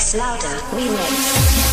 Bass Louder Remix.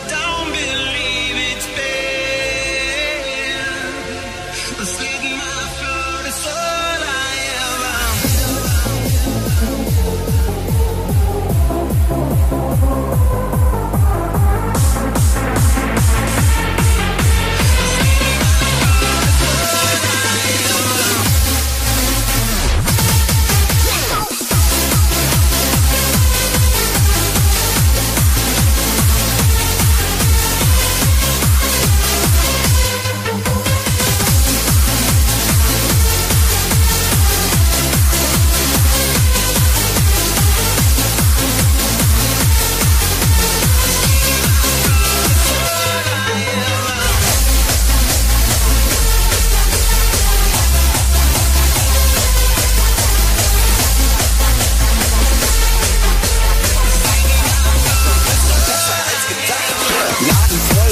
don't believe it's fair. Slit my throat, it's all I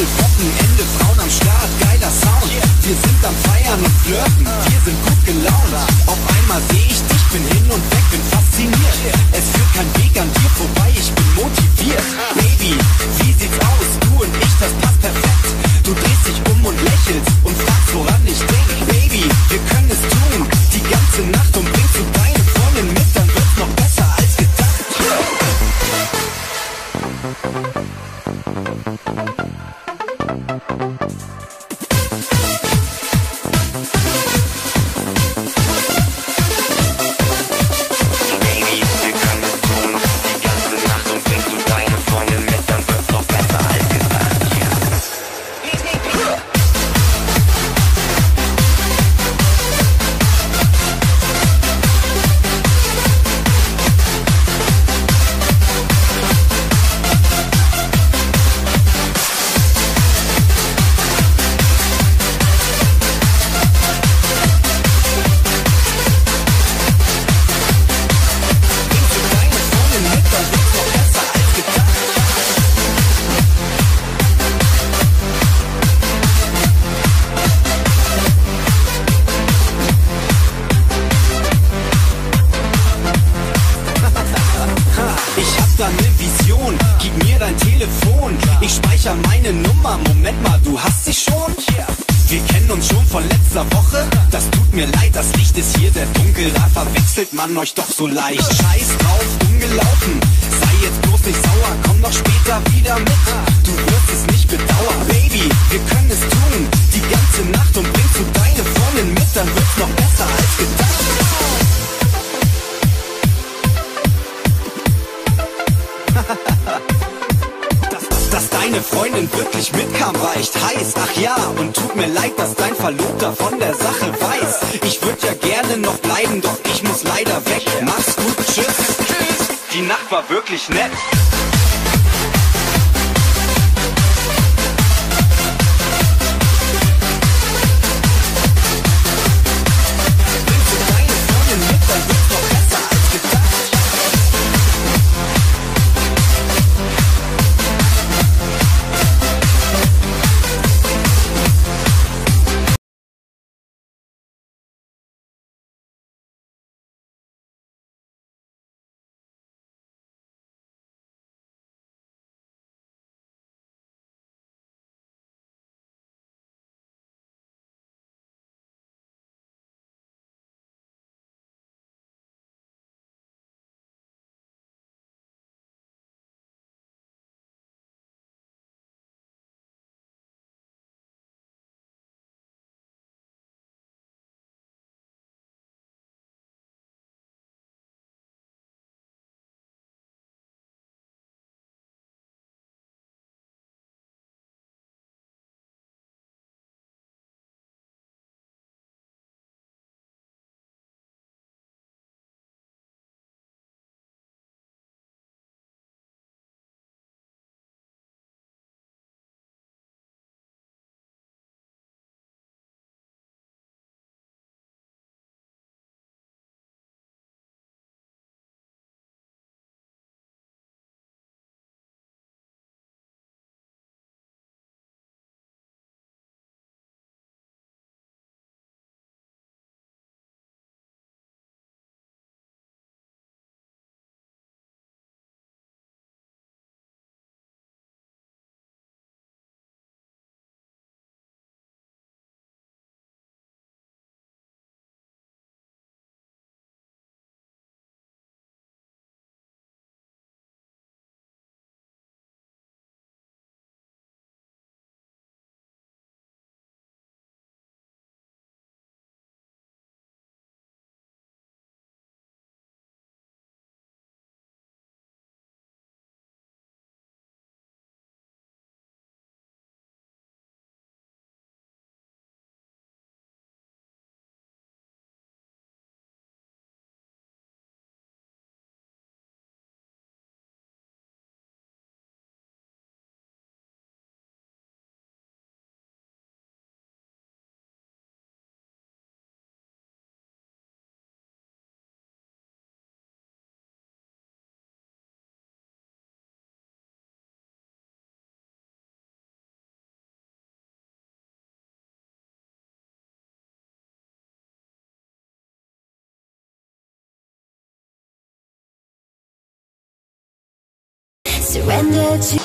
Wochenende, Frauen am Start, geiler Sound. Wir sind am Feiern und Flirten, wir sind gut gelaunt. Auf einmal seh ich dich, bin hin und weg, bin fasziniert. Es führt kein Weg an dir vorbei, ich bin motiviert. Baby, wie sieht's aus? Du und ich, das passt perfekt. Du drehst dich um und lächelst und fragst, woran ich denk. Baby, wir können es tun, die ganze Nacht, und bringst du deine Freundin mit, dann wird's noch besser als gedacht. Gib mir dein Telefon, ich speicher meine Nummer. Moment mal, du hast sie schon? Wir kennen uns schon von letzter Woche. Das tut mir leid, das Licht ist hier sehr dunkel. Da verwechselt man euch doch so leicht. Scheiß drauf, umgelaufen. Sei jetzt bloß nicht sauer, komm doch später wieder mit. Du wirst es nicht bedauern. Baby, wir können es tun, die ganze Nacht, und bringst du deine Freundin mit, dann wird's noch besser als gedacht. ankam, war echt heiß. Ach ja, und tut mir leid, dass dein Verlobter von der Sache weiß. Ich würde ja gerne noch bleiben, doch ich muss leider weg. Mach's gut, tschüss. Die Nacht war wirklich nett. Surrender to